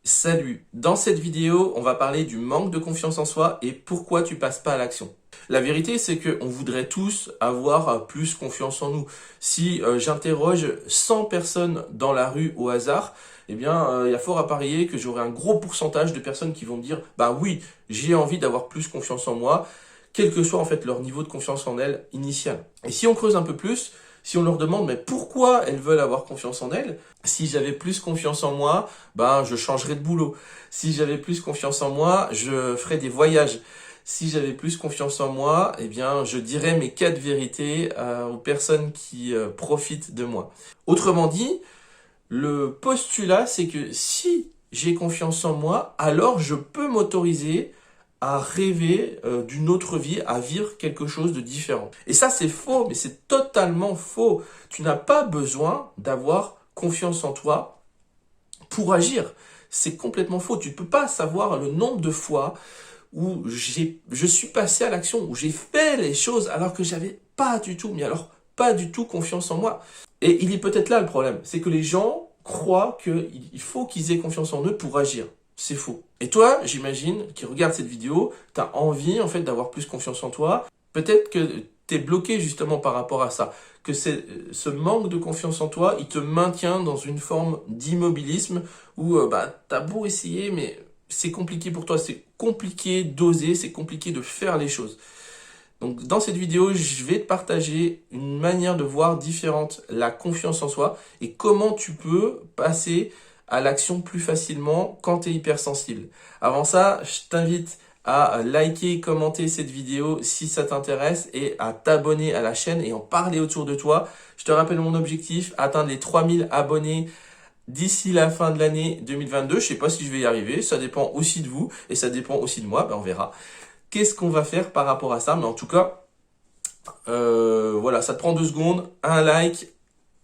Salut, dans cette vidéo, on va parler du manque de confiance en soi et pourquoi tu passes pas à l'action. La vérité, c'est qu'on voudrait tous avoir plus confiance en nous. Si j'interroge 100 personnes dans la rue au hasard, eh bien, il y a fort à parier que j'aurai un gros pourcentage de personnes qui vont me dire, bah oui, j'ai envie d'avoir plus confiance en moi, quel que soit en fait leur niveau de confiance en elles initial. Et si on creuse un peu plus, si on leur demande mais pourquoi elles veulent avoir confiance en elles, si j'avais plus confiance en moi, ben je changerais de boulot. Si j'avais plus confiance en moi, je ferais des voyages. Si j'avais plus confiance en moi, eh bien je dirais mes 4 vérités aux personnes qui profitent de moi. Autrement dit, le postulat c'est que si j'ai confiance en moi, alors je peux m'autoriser à rêver d'une autre vie, à vivre quelque chose de différent. Et ça, c'est faux, mais c'est totalement faux. Tu n'as pas besoin d'avoir confiance en toi pour agir. C'est complètement faux. Tu ne peux pas savoir le nombre de fois où je suis passé à l'action, où j'ai fait les choses alors que j'avais pas du tout, mais alors pas du tout confiance en moi. Et il est peut-être là le problème, c'est que les gens croient qu'il faut qu'ils aient confiance en eux pour agir. C'est faux. Et toi, j'imagine, qui regarde cette vidéo, tu as envie en fait d'avoir plus confiance en toi. Peut-être que tu es bloqué justement par rapport à ça, que ce manque de confiance en toi, il te maintient dans une forme d'immobilisme où tu as beau essayer, mais c'est compliqué pour toi, c'est compliqué d'oser, c'est compliqué de faire les choses. Donc dans cette vidéo, je vais te partager une manière de voir différente la confiance en soi et comment tu peux passer à l'action plus facilement quand tu es hypersensible. Avant ça, je t'invite à liker, commenter cette vidéo si ça t'intéresse et à t'abonner à la chaîne et en parler autour de toi. Je te rappelle mon objectif, atteindre les 3000 abonnés d'ici la fin de l'année 2022. Je sais pas si je vais y arriver, ça dépend aussi de vous et ça dépend aussi de moi, on verra. Qu'est-ce qu'on va faire par rapport à ça? Mais en tout cas, voilà, ça te prend 2 secondes, un like,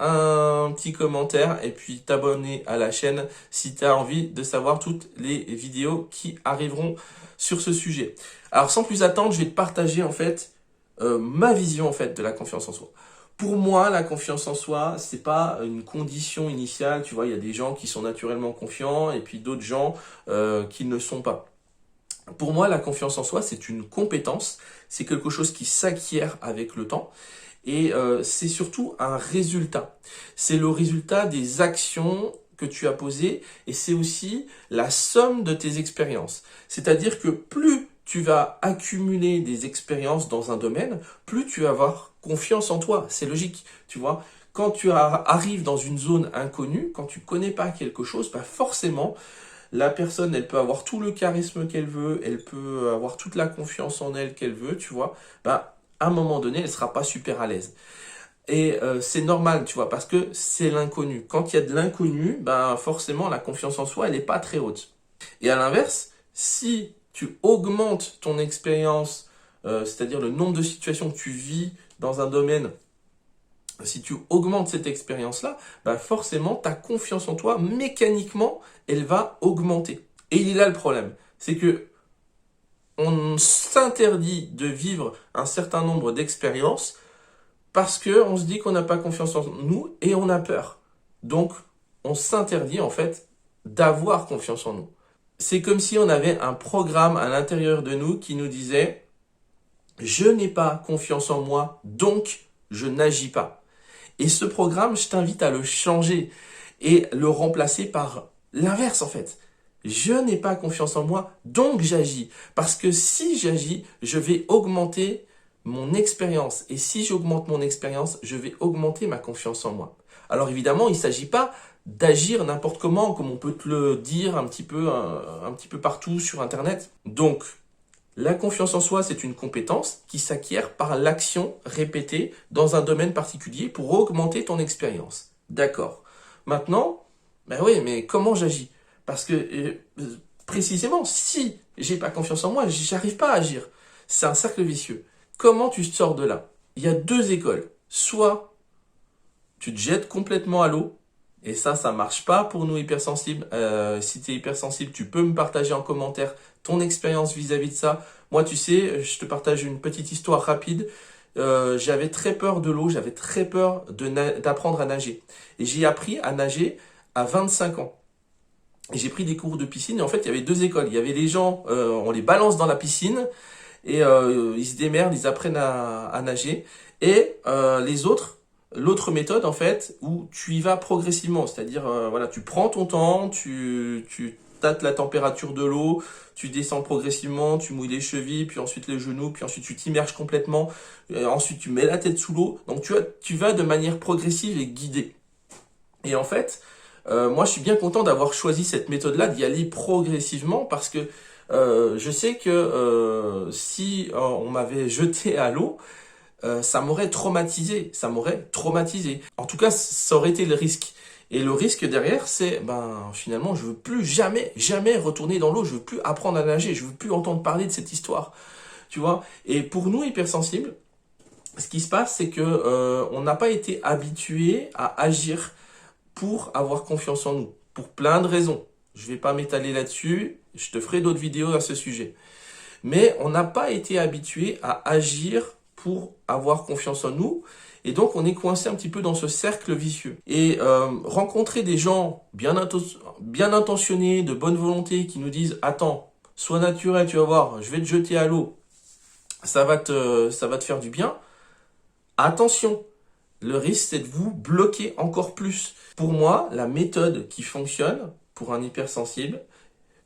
un petit commentaire et puis t'abonner à la chaîne si tu as envie de savoir toutes les vidéos qui arriveront sur ce sujet. Alors sans plus attendre, je vais te partager en fait ma vision en fait de la confiance en soi. Pour moi, la confiance en soi, c'est pas une condition initiale. Tu vois, il y a des gens qui sont naturellement confiants et puis d'autres gens qui ne le sont pas. Pour moi, la confiance en soi, c'est une compétence, c'est quelque chose qui s'acquiert avec le temps et c'est surtout un résultat. C'est le résultat des actions que tu as posées et c'est aussi la somme de tes expériences. C'est-à-dire que plus tu vas accumuler des expériences dans un domaine, plus tu vas avoir confiance en toi. C'est logique, tu vois. Quand tu arrives dans une zone inconnue, quand tu connais pas quelque chose, bah forcément, la personne, elle peut avoir tout le charisme qu'elle veut, elle peut avoir toute la confiance en elle qu'elle veut, tu vois. Bah, à un moment donné, elle sera pas super à l'aise. Et c'est normal, tu vois, parce que c'est l'inconnu. Quand il y a de l'inconnu, ben forcément, la confiance en soi, elle n'est pas très haute. Et à l'inverse, si tu augmentes ton expérience, c'est-à-dire le nombre de situations que tu vis dans un domaine, si tu augmentes cette expérience-là, bah forcément, ta confiance en toi, mécaniquement, elle va augmenter. Et il est là le problème, c'est que on s'interdit de vivre un certain nombre d'expériences parce que on se dit qu'on n'a pas confiance en nous et on a peur. Donc, on s'interdit en fait d'avoir confiance en nous. C'est comme si on avait un programme à l'intérieur de nous qui nous disait je n'ai pas confiance en moi, donc je n'agis pas. Et ce programme, je t'invite à le changer et le remplacer par l'inverse en fait. Je n'ai pas confiance en moi, donc j'agis. Parce que si j'agis, je vais augmenter mon expérience. Et si j'augmente mon expérience, je vais augmenter ma confiance en moi. Alors évidemment, il ne s'agit pas d'agir n'importe comment, comme on peut te le dire un petit peu partout sur Internet. Donc, la confiance en soi, c'est une compétence qui s'acquiert par l'action répétée dans un domaine particulier pour augmenter ton expérience. D'accord. Maintenant, ben oui, mais comment j'agis? Parce que précisément, si j'ai pas confiance en moi, j'arrive pas à agir. C'est un cercle vicieux. Comment tu sors de là? Il y a 2 écoles. Soit tu te jettes complètement à l'eau, et ça marche pas pour nous hypersensibles. Si tu es hypersensible, tu peux me partager en commentaire ton expérience vis-à-vis de ça. Moi, tu sais, je te partage une petite histoire rapide. J'avais très peur de l'eau, j'avais très peur d'apprendre à nager. Et j'ai appris à nager à 25 ans. Et j'ai pris des cours de piscine et en fait, il y avait deux écoles. Il y avait les gens, on les balance dans la piscine et ils se démerdent, ils apprennent à nager. Et les autres, l'autre méthode en fait, où tu y vas progressivement, c'est-à-dire voilà, tu prends ton temps, tu tâtes la température de l'eau, tu descends progressivement, tu mouilles les chevilles, puis ensuite les genoux, puis ensuite tu t'immerges complètement, ensuite tu mets la tête sous l'eau. Donc tu vas de manière progressive et guidée. Et en fait, moi, je suis bien content d'avoir choisi cette méthode-là, d'y aller progressivement, parce que je sais que si on m'avait jeté à l'eau, ça m'aurait traumatisé, ça m'aurait traumatisé. En tout cas, ça aurait été le risque. Et le risque derrière, c'est, ben, finalement, je veux plus jamais, jamais retourner dans l'eau, je veux plus apprendre à nager, je veux plus entendre parler de cette histoire, tu vois. Et pour nous, hypersensibles, ce qui se passe, c'est que on n'a pas été habitué à agir pour avoir confiance en nous, pour plein de raisons. Je vais pas m'étaler là-dessus, je te ferai d'autres vidéos à ce sujet. Mais on n'a pas été habitué à agir pour avoir confiance en nous, et donc on est coincé un petit peu dans ce cercle vicieux. Et rencontrer des gens bien intentionnés, de bonne volonté, qui nous disent « Attends, sois naturel, tu vas voir, je vais te jeter à l'eau, ça va te faire du bien », attention, le risque, c'est de vous bloquer encore plus. Pour moi, la méthode qui fonctionne pour un hypersensible,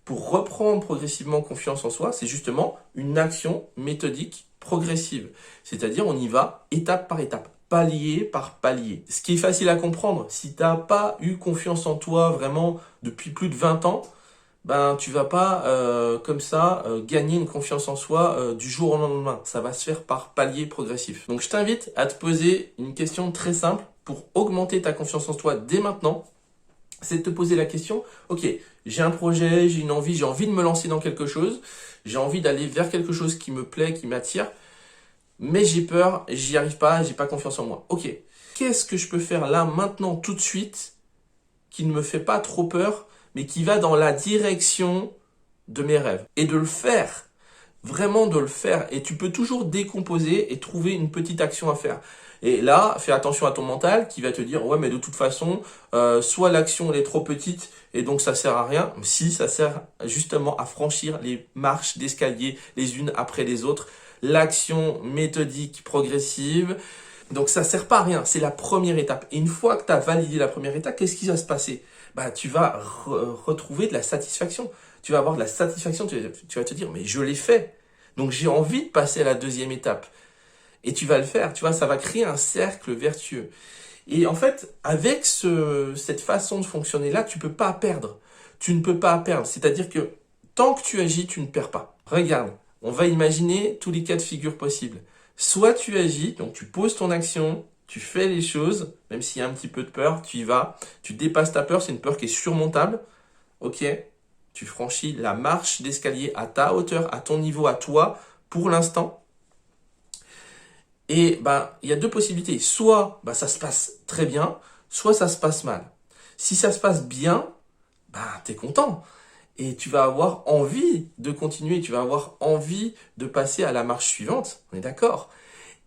pour reprendre progressivement confiance en soi, c'est justement une action méthodique progressive. C'est-à-dire, on y va étape par étape, palier par palier. Ce qui est facile à comprendre, si tu n'as pas eu confiance en toi vraiment depuis plus de 20 ans, ben tu vas pas comme ça gagner une confiance en soi du jour au lendemain. Ça va se faire par palier progressif. Donc je t'invite à te poser une question très simple pour augmenter ta confiance en toi dès maintenant. C'est de te poser la question, ok, j'ai un projet, j'ai une envie, j'ai envie de me lancer dans quelque chose, j'ai envie d'aller vers quelque chose qui me plaît, qui m'attire, mais j'ai peur, j'y arrive pas, j'ai pas confiance en moi. Ok, qu'est-ce que je peux faire là, maintenant, tout de suite, qui ne me fait pas trop peur, mais qui va dans la direction de mes rêves. Et de le faire, vraiment de le faire. Et tu peux toujours décomposer et trouver une petite action à faire. Et là, fais attention à ton mental qui va te dire, ouais, mais de toute façon, soit l'action elle est trop petite et donc ça sert à rien. Si, ça sert justement à franchir les marches d'escalier les unes après les autres. L'action méthodique progressive. Donc ça sert pas à rien, c'est la première étape. Et une fois que tu as validé la première étape, qu'est-ce qui va se passer? Bah, tu vas retrouver de la satisfaction. Tu vas avoir de la satisfaction, tu vas te dire, mais je l'ai fait. Donc j'ai envie de passer à la deuxième étape. Et tu vas le faire, tu vois, ça va créer un cercle vertueux. Et en fait, avec cette façon de fonctionner là, tu peux pas perdre. Tu ne peux pas perdre. C'est-à-dire que tant que tu agis, tu ne perds pas. Regarde, on va imaginer tous les cas de figure possibles. Soit tu agis, donc tu poses ton action, tu fais les choses, même s'il y a un petit peu de peur, tu y vas, tu dépasses ta peur, c'est une peur qui est surmontable, ok? Tu franchis la marche d'escalier à ta hauteur, à ton niveau, à toi, pour l'instant. Et bah, il y a deux possibilités. Soit bah, ça se passe très bien, soit ça se passe mal. Si ça se passe bien, bah, t'es content. Et tu vas avoir envie de continuer, tu vas avoir envie de passer à la marche suivante, on est d'accord?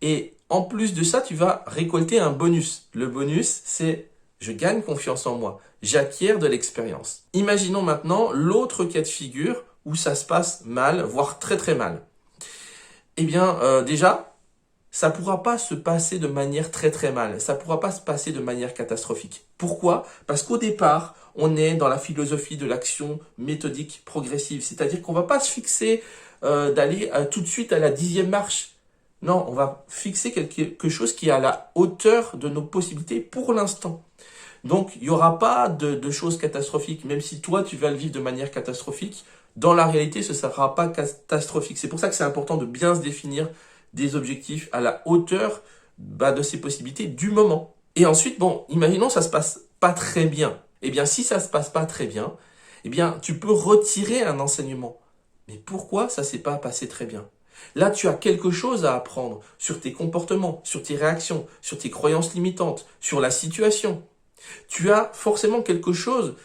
Et en plus de ça, tu vas récolter un bonus. Le bonus, c'est je gagne confiance en moi, j'acquiers de l'expérience. Imaginons maintenant l'autre cas de figure où ça se passe mal, voire très très mal. Eh bien, déjà, ça ne pourra pas se passer de manière très très mal. Ça ne pourra pas se passer de manière catastrophique. Pourquoi? Parce qu'au départ, on est dans la philosophie de l'action méthodique progressive. C'est-à-dire qu'on ne va pas se fixer d'aller tout de suite à la 10e marche. Non, on va fixer quelque chose qui est à la hauteur de nos possibilités pour l'instant. Donc, il n'y aura pas de choses catastrophiques. Même si toi, tu vas le vivre de manière catastrophique, dans la réalité, ce ne sera pas catastrophique. C'est pour ça que c'est important de bien se définir des objectifs à la hauteur de ces possibilités du moment. Et ensuite, bon, imaginons ça se passe pas très bien. Eh bien, si ça se passe pas très bien, eh bien, tu peux retirer un enseignement. Mais pourquoi ça s'est pas passé très bien? Là, tu as quelque chose à apprendre sur tes comportements, sur tes réactions, sur tes croyances limitantes, sur la situation. Tu as forcément quelque chose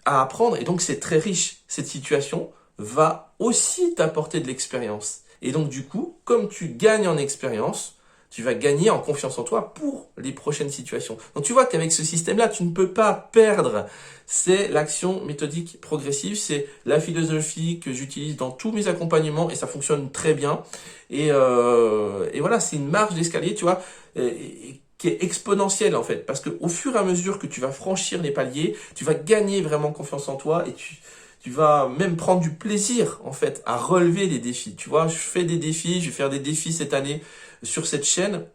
à apprendre et donc c'est très riche. Cette situation va aussi t'apporter de l'expérience. Et donc du coup, comme tu gagnes en expérience, Tu vas gagner en confiance en toi pour les prochaines situations. Donc tu vois qu'avec ce système-là, tu ne peux pas perdre. C'est l'action méthodique progressive, c'est la philosophie que j'utilise dans tous mes accompagnements et ça fonctionne très bien. Et voilà, c'est une marge d'escalier, tu vois, qui est exponentielle en fait. Parce qu'au fur et à mesure que tu vas franchir les paliers, tu vas gagner vraiment confiance en toi et tu vas même prendre du plaisir en fait à relever les défis. Tu vois, je fais des défis, je vais faire des défis cette année sur cette chaîne.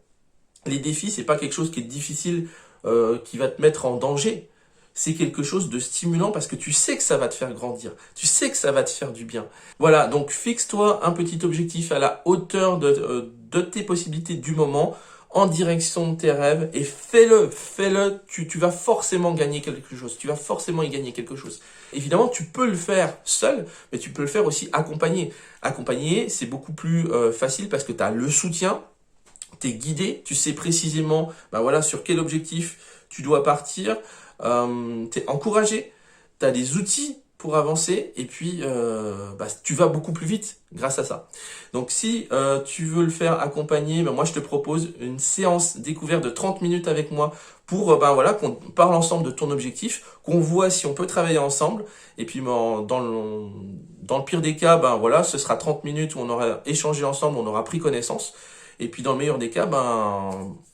Les défis, c'est pas quelque chose qui est difficile, qui va te mettre en danger. C'est quelque chose de stimulant parce que tu sais que ça va te faire grandir. Tu sais que ça va te faire du bien. Voilà, donc fixe-toi un petit objectif à la hauteur de tes possibilités du moment, en direction de tes rêves et fais-le. Tu vas forcément gagner quelque chose. Tu vas forcément y gagner quelque chose. Évidemment, tu peux le faire seul, mais tu peux le faire aussi accompagné. Accompagné, c'est beaucoup plus facile parce que tu as le soutien, tu es guidé, tu sais précisément voilà, sur quel objectif tu dois partir, tu es encouragé, tu as des outils pour avancer et puis tu vas beaucoup plus vite grâce à ça. Donc si tu veux le faire accompagner, moi je te propose une séance découverte de 30 minutes avec moi pour voilà, qu'on parle ensemble de ton objectif, qu'on voit si on peut travailler ensemble et puis dans le pire des cas, voilà, ce sera 30 minutes où on aura échangé ensemble, on aura pris connaissance. Et puis dans le meilleur des cas,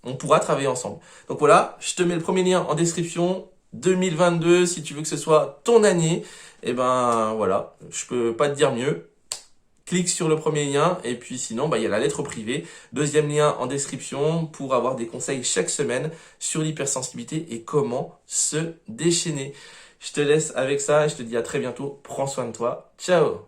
on pourra travailler ensemble. Donc voilà, je te mets le premier lien en description. 2022, si tu veux que ce soit ton année, et voilà, je peux pas te dire mieux. Clique sur le premier lien et puis sinon, il y a la lettre privée. Deuxième lien en description pour avoir des conseils chaque semaine sur l'hypersensibilité et comment se déchaîner. Je te laisse avec ça et je te dis à très bientôt. Prends soin de toi. Ciao!